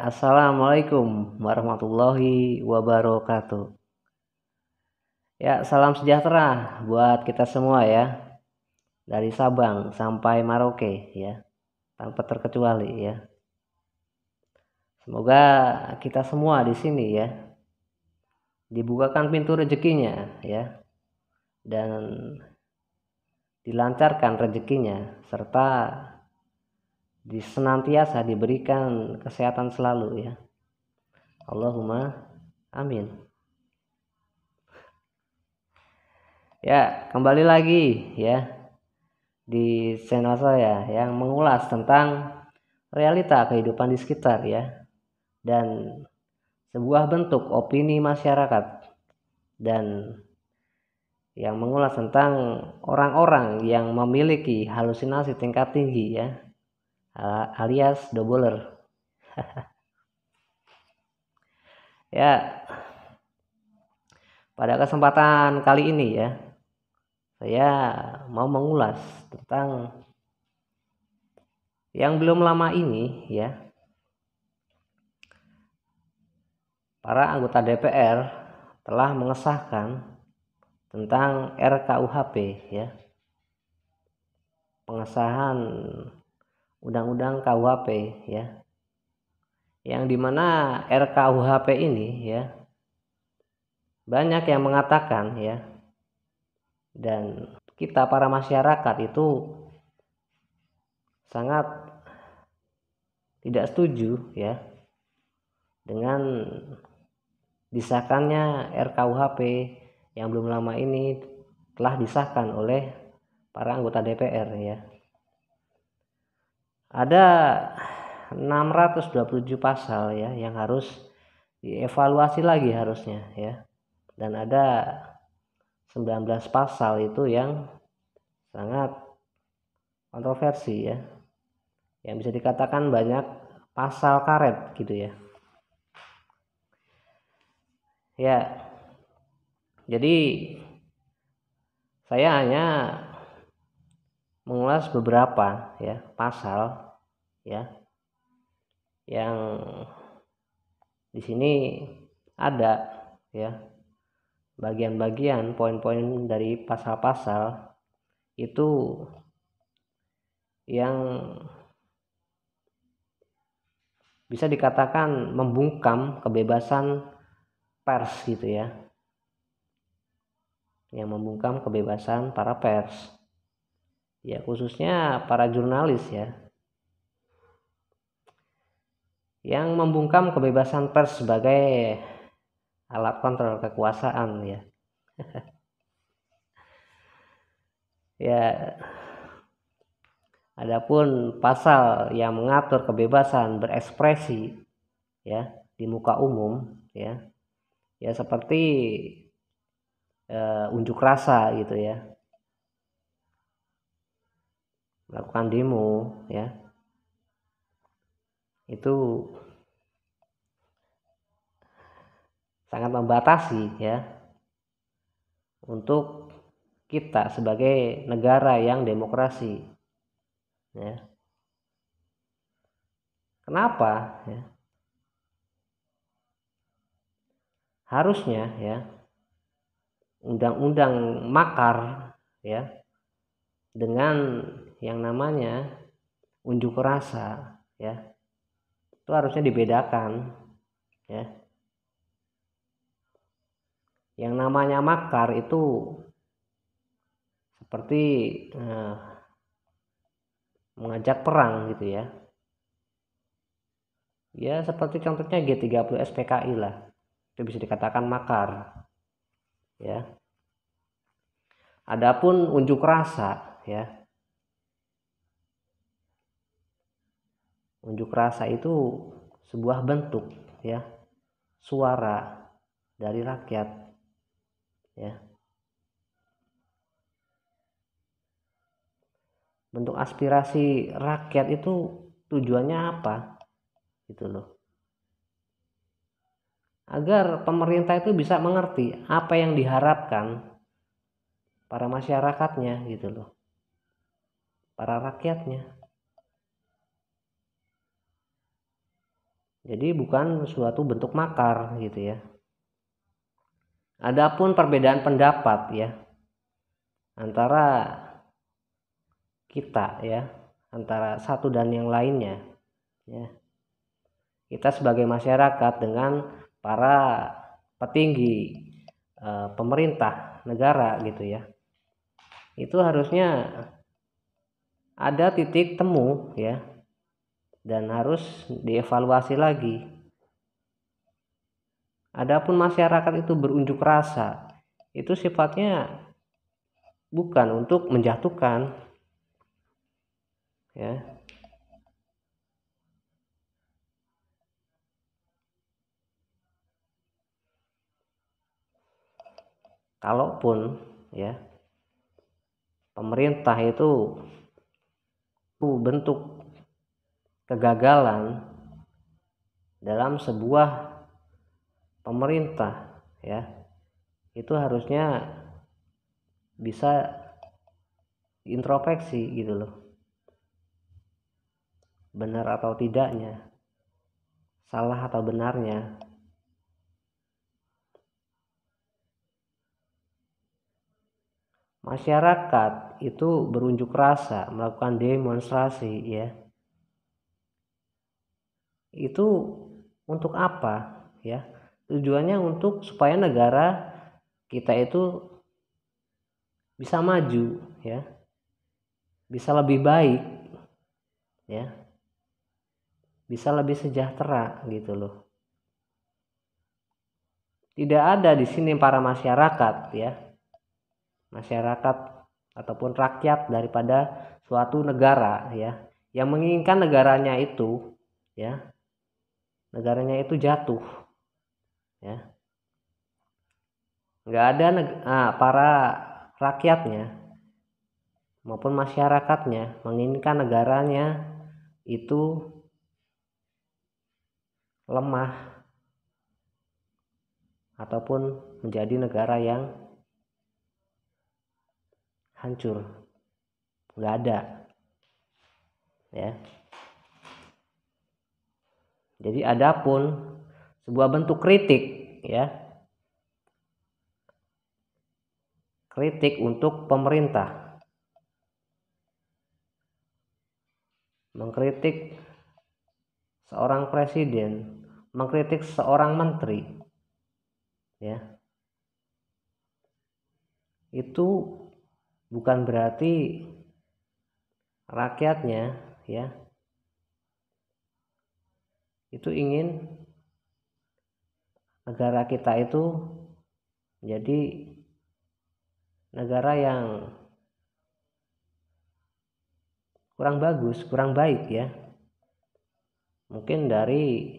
Assalamualaikum warahmatullahi wabarakatuh. Ya, salam sejahtera buat kita semua ya. Dari Sabang sampai Merauke ya, tanpa terkecuali ya. Semoga kita semua di sini ya dibukakan pintu rezekinya ya, dan dilancarkan rezekinya, serta senantiasa diberikan kesehatan selalu ya. Allahumma amin. Ya, kembali lagi ya di channel saya yang mengulas tentang realita kehidupan di sekitar ya, dan sebuah bentuk opini masyarakat, dan yang mengulas tentang orang-orang yang memiliki halusinasi tingkat tinggi ya, alias doubler. Ya, pada kesempatan kali ini ya, saya mau mengulas tentang yang belum lama ini ya, para anggota DPR telah mengesahkan tentang RKUHP ya, pengesahan Undang-Undang KUHP ya, yang dimana RKUHP ini ya banyak yang mengatakan ya, dan kita para masyarakat itu sangat tidak setuju ya dengan disahkannya RKUHP yang belum lama ini telah disahkan oleh para anggota DPR ya. Ada 627 pasal ya yang harus dievaluasi lagi harusnya ya. Dan ada 19 pasal itu yang sangat kontroversi ya. Yang bisa dikatakan banyak pasal karet gitu ya. Ya. Jadi saya hanya mengulas beberapa ya pasal ya yang di sini ada ya, bagian-bagian poin-poin dari pasal-pasal itu yang bisa dikatakan membungkam kebebasan pers gitu ya, yang membungkam kebebasan para pers ya, khususnya para jurnalis ya, yang membungkam kebebasan pers sebagai alat kontrol kekuasaan ya. Ya, adapun pasal yang mengatur kebebasan berekspresi ya di muka umum ya, ya seperti unjuk rasa gitu ya, melakukan demo ya, itu sangat membatasi ya untuk kita sebagai negara yang demokrasi ya. Kenapa ya? Harusnya ya undang-undang makar ya dengan yang namanya unjuk rasa ya, itu harusnya dibedakan ya. Yang namanya makar itu seperti mengajak perang gitu ya. Ya seperti contohnya G30 SPKI lah, itu bisa dikatakan makar ya. Adapun unjuk rasa ya, unjuk rasa itu sebuah bentuk ya suara dari rakyat ya, bentuk aspirasi rakyat itu tujuannya apa gitu loh, agar pemerintah itu bisa mengerti apa yang diharapkan para masyarakatnya gitu loh, para rakyatnya. Jadi bukan suatu bentuk makar gitu ya. Adapun perbedaan pendapat ya antara kita ya, antara satu dan yang lainnya ya. Kita sebagai masyarakat dengan para petinggi pemerintah negara gitu ya. Itu harusnya ada titik temu ya, dan harus dievaluasi lagi. Adapun masyarakat itu berunjuk rasa, itu sifatnya bukan untuk menjatuhkan ya. Kalaupun ya pemerintah itu bentuk kegagalan dalam sebuah pemerintah ya, itu harusnya bisa introspeksi gitu loh, benar atau tidaknya, salah atau benarnya. Masyarakat itu berunjuk rasa, melakukan demonstrasi ya, itu untuk apa ya? Tujuannya untuk supaya negara kita itu bisa maju ya, bisa lebih baik ya, bisa lebih sejahtera gitu loh. Tidak ada di sini para masyarakat ya, masyarakat ataupun rakyat daripada suatu negara ya, yang menginginkan negaranya itu ya, negaranya itu jatuh ya. Nggak ada para rakyatnya maupun masyarakatnya menginginkan negaranya itu lemah ataupun menjadi negara yang hancur. Nggak ada ya. Jadi adapun sebuah bentuk kritik ya, kritik untuk pemerintah, mengkritik seorang presiden, mengkritik seorang menteri ya, itu bukan berarti rakyatnya ya itu ingin negara kita itu menjadi negara yang kurang bagus, kurang baik ya. Mungkin dari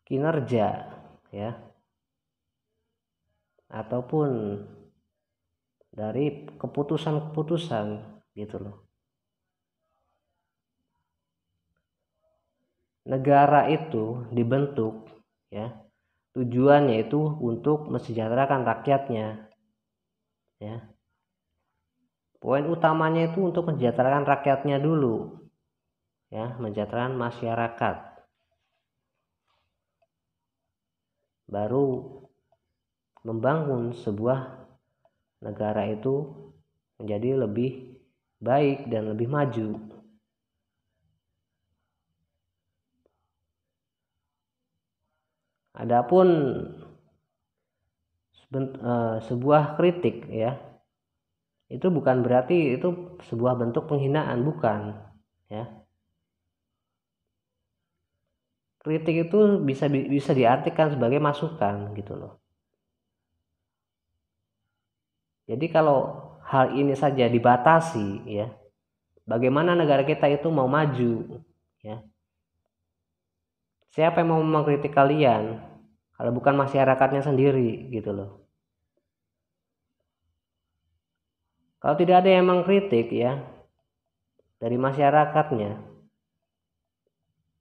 kinerja ya, ataupun dari keputusan-keputusan gitu loh. Negara itu dibentuk ya, tujuannya itu untuk mensejahterakan rakyatnya ya. Poin utamanya itu untuk mensejahterakan rakyatnya dulu ya, mensejahterakan masyarakat, baru membangun sebuah negara itu menjadi lebih baik dan lebih maju. Adapun sebuah kritik ya, itu bukan berarti itu sebuah bentuk penghinaan, bukan ya. Kritik itu bisa diartikan sebagai masukan gitu loh. Jadi kalau hal ini saja dibatasi ya, bagaimana negara kita itu mau maju ya? Siapa yang mau mengkritik kalian kalau bukan masyarakatnya sendiri gitu loh. Kalau tidak ada yang mengkritik ya dari masyarakatnya,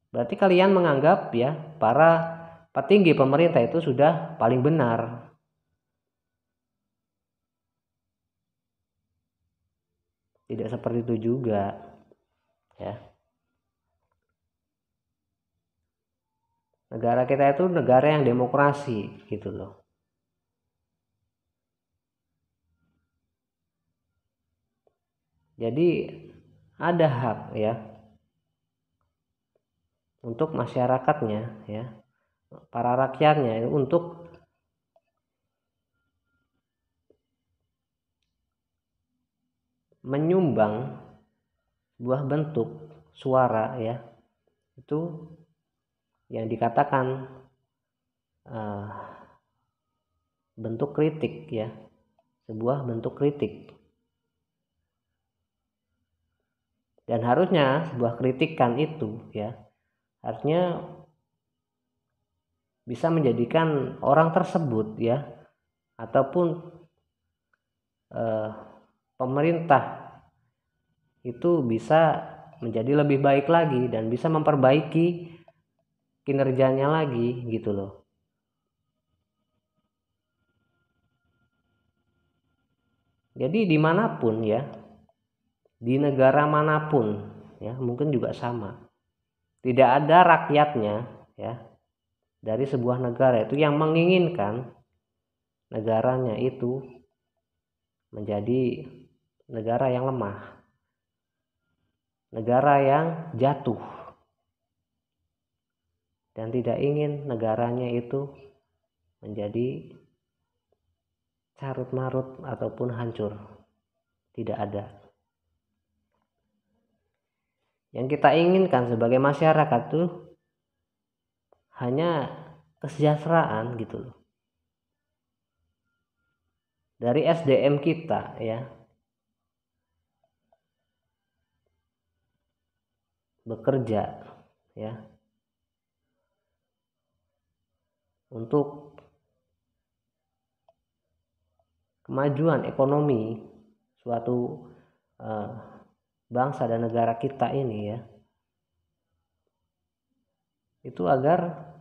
berarti kalian menganggap ya para petinggi pemerintah itu sudah paling benar. Tidak seperti itu juga ya. negara kita itu negara yang demokrasi gitu loh. Jadi ada hak ya untuk masyarakatnya ya, para rakyatnya untuk menyumbang sebuah bentuk suara ya, itu yang dikatakan bentuk kritik ya, sebuah bentuk kritik. Dan harusnya sebuah kritikan itu ya harusnya bisa menjadikan orang tersebut ya ataupun pemerintah itu bisa menjadi lebih baik lagi dan bisa memperbaiki kinerjanya lagi gitu loh. Jadi dimanapun ya, di negara manapun ya mungkin juga sama, tidak ada rakyatnya ya dari sebuah negara itu yang menginginkan negaranya itu menjadi negara yang lemah, negara yang jatuh, dan tidak ingin negaranya itu menjadi carut marut ataupun hancur. Tidak ada. Yang kita inginkan sebagai masyarakat tuh hanya kesejahteraan gitu loh. Dari SDM kita ya, bekerja ya untuk kemajuan ekonomi suatu bangsa dan negara kita ini ya, itu agar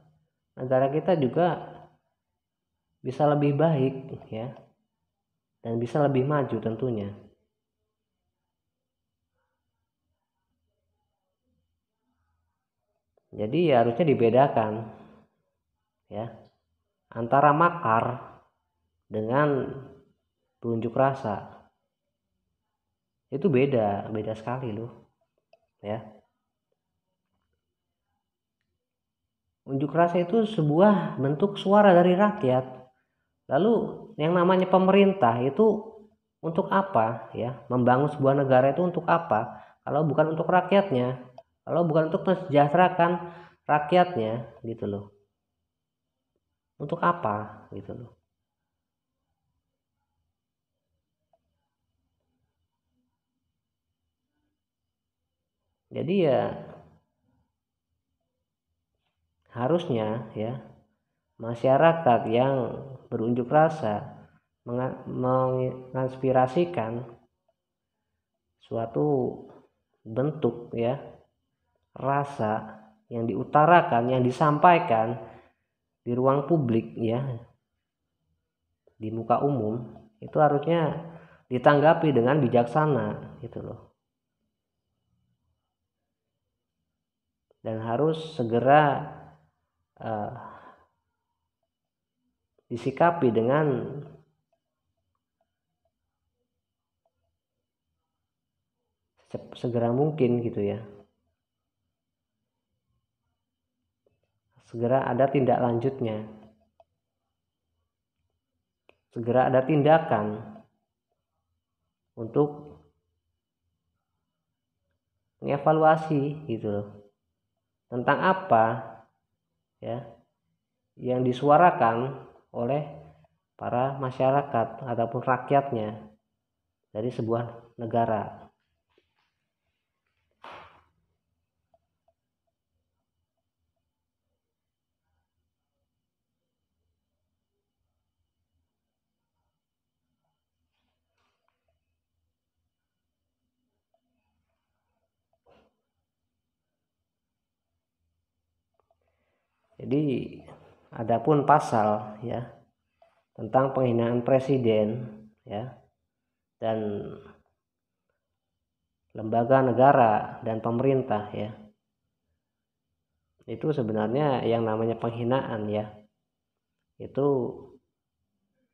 negara kita juga bisa lebih baik ya dan bisa lebih maju tentunya. Jadi ya harusnya dibedakan ya antara makar dengan berunjuk rasa. Itu beda sekali loh ya. Unjuk rasa itu sebuah bentuk suara dari rakyat. Lalu yang namanya pemerintah itu untuk apa ya? Membangun sebuah negara itu untuk apa? Kalau bukan untuk rakyatnya, kalau bukan untuk mensejahterakan rakyatnya gitu loh. Untuk apa gitu loh. Jadi ya harusnya ya masyarakat yang berunjuk rasa menginspirasikan suatu bentuk ya rasa yang diutarakan, yang disampaikan di ruang publik ya, di muka umum, itu harusnya ditanggapi dengan bijaksana gitu loh. Dan harus segera disikapi dengan segera mungkin gitu ya. Segera ada tindak lanjutnya. Segera ada tindakan untuk mengevaluasi gitu loh. Tentang apa ya yang disuarakan oleh para masyarakat ataupun rakyatnya dari sebuah negara. Jadi adapun pasal ya tentang penghinaan presiden ya dan lembaga negara dan pemerintah ya, itu sebenarnya yang namanya penghinaan ya, itu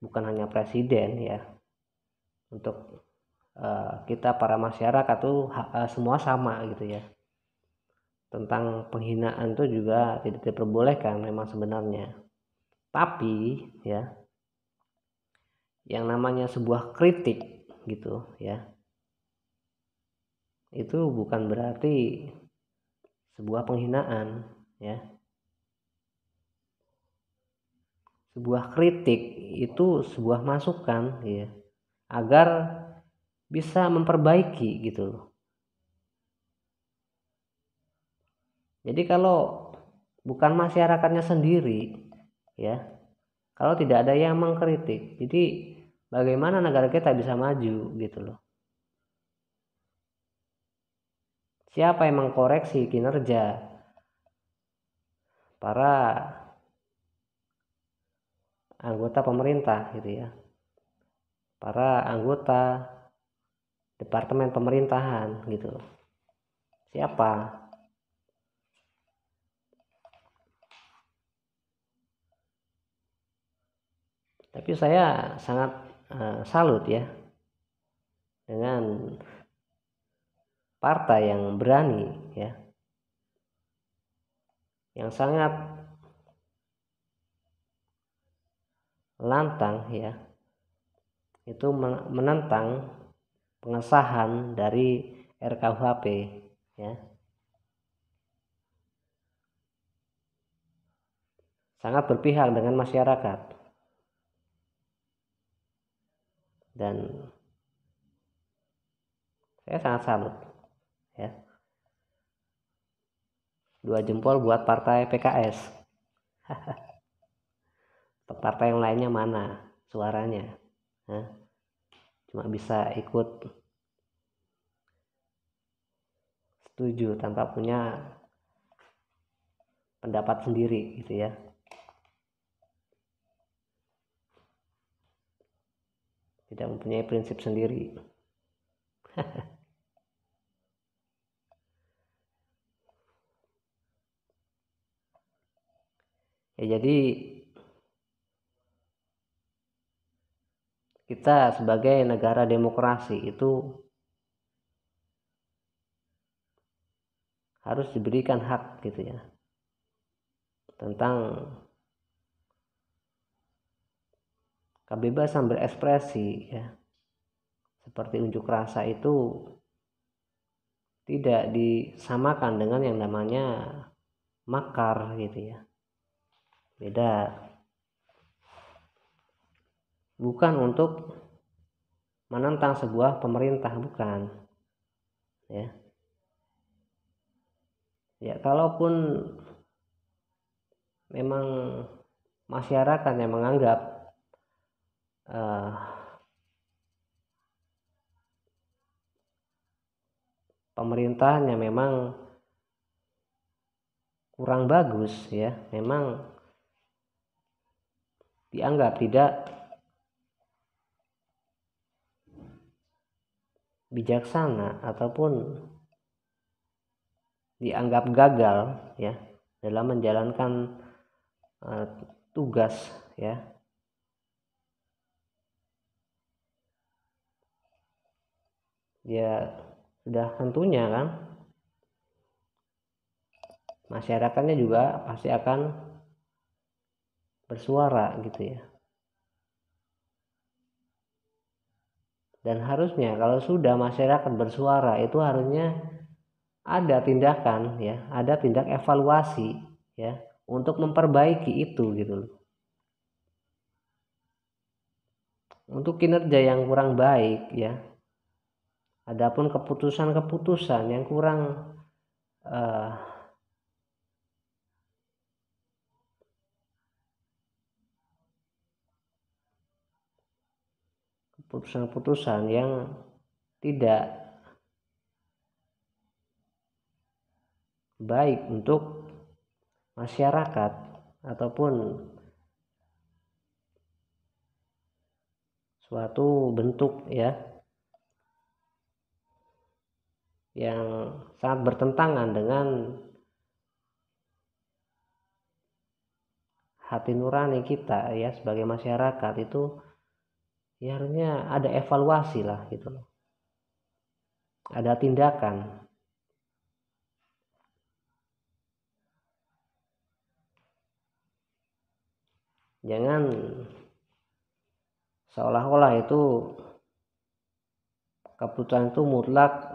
bukan hanya presiden ya, untuk kita para masyarakat tuh semua sama gitu ya. Tentang penghinaan itu juga tidak diperbolehkan memang sebenarnya. Tapi ya, yang namanya sebuah kritik gitu ya, itu bukan berarti sebuah penghinaan ya. Sebuah kritik itu sebuah masukan ya, agar bisa memperbaiki gitu loh. Jadi kalau bukan masyarakatnya sendiri ya, kalau tidak ada yang mengkritik, jadi bagaimana negara kita bisa maju gitu loh. Siapa yang mengkoreksi kinerja para anggota pemerintah gitu ya, para anggota departemen pemerintahan gitu loh. Siapa? Tapi saya sangat salut ya dengan partai yang berani ya, yang sangat lantang ya, itu menentang pengesahan dari RKUHP ya. Sangat berpihak dengan masyarakat, dan saya sangat salut ya. 2 jempol buat partai PKS. Partai yang lainnya mana suaranya? Hah? Cuma bisa ikut setuju tanpa punya pendapat sendiri gitu ya. Tidak mempunyai prinsip sendiri. Ya, jadi kita sebagai negara demokrasi itu harus diberikan hak gitu ya, tentang kebebasan berekspresi ya. Seperti unjuk rasa itu tidak disamakan dengan yang namanya makar gitu ya. Beda. Bukan untuk menentang sebuah pemerintah, bukan ya. Ya, kalaupun memang masyarakat yang menganggap pemerintahnya memang kurang bagus ya, memang dianggap tidak bijaksana ataupun dianggap gagal ya dalam menjalankan tugas ya, ya sudah tentunya kan masyarakatnya juga pasti akan bersuara gitu ya. Dan harusnya kalau sudah masyarakat bersuara itu harusnya ada tindakan ya, ada tindak evaluasi ya untuk memperbaiki itu gitu loh. Untuk kinerja yang kurang baik ya, adapun keputusan-keputusan yang kurang keputusan-keputusan yang tidak baik untuk masyarakat ataupun suatu bentuk ya yang sangat bertentangan dengan hati nurani kita ya sebagai masyarakat itu ya harusnya ada evaluasi lah gitu loh, ada tindakan. Jangan seolah-olah itu keputusan itu mutlak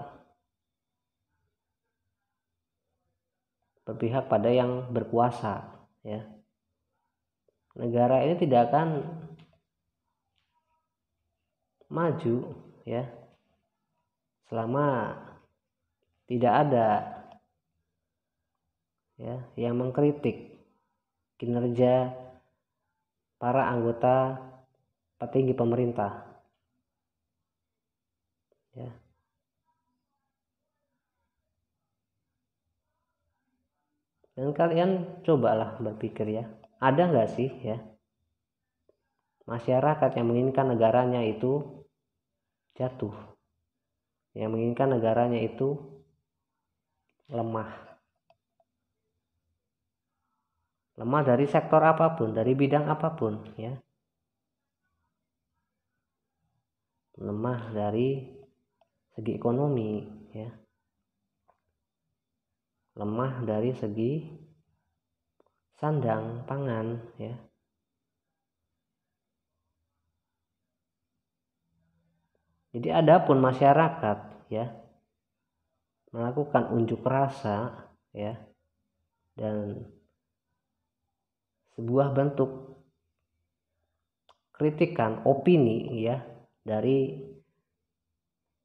berpihak pada yang berkuasa ya. Negara ini tidak akan maju ya selama tidak ada ya yang mengkritik kinerja para anggota petinggi pemerintah ya. Dan kalian cobalah berpikir ya, ada nggak sih ya masyarakat yang menginginkan negaranya itu jatuh, yang menginginkan negaranya itu lemah dari sektor apapun, dari bidang apapun ya, lemah dari segi ekonomi ya, lemah dari segi sandang pangan ya. Jadi adapun masyarakat ya melakukan unjuk rasa ya dan sebuah bentuk kritikan opini ya dari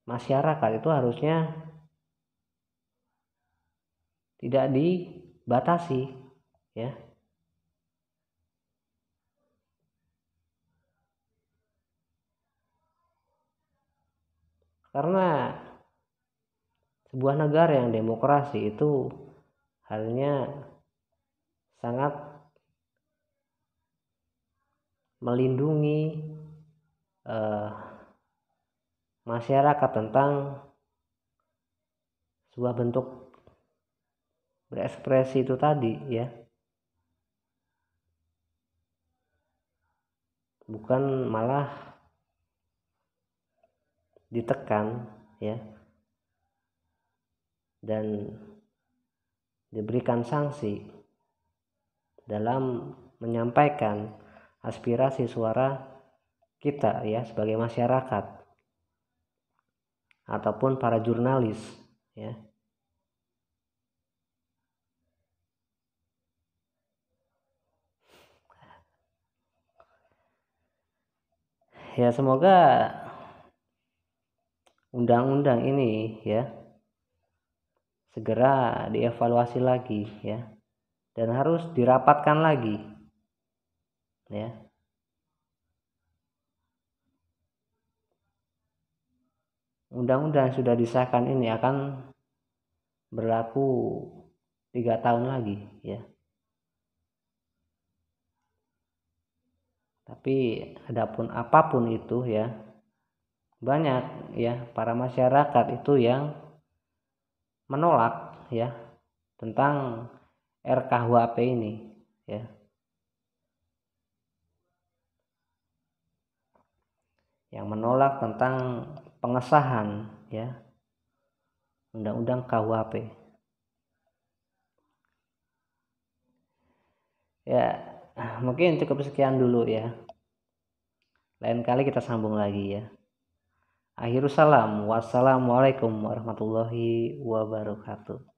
masyarakat itu harusnya tidak dibatasi ya. Karena sebuah negara yang demokrasi itu halnya sangat melindungi masyarakat tentang sebuah bentuk berekspresi itu tadi ya, bukan malah ditekan ya dan diberikan sanksi dalam menyampaikan aspirasi suara kita ya sebagai masyarakat ataupun para jurnalis ya. Ya semoga undang-undang ini ya segera dievaluasi lagi ya dan harus dirapatkan lagi ya. Undang-undang yang sudah disahkan ini akan berlaku 3 tahun lagi ya. Tapi adapun apapun itu ya banyak ya para masyarakat itu yang menolak ya tentang RKUHP ini ya. Yang menolak tentang pengesahan ya Undang-Undang KUHP. Ya, mungkin cukup sekian dulu ya. Lain kali kita sambung lagi ya. Akhirus salam. Wassalamualaikum warahmatullahi wabarakatuh.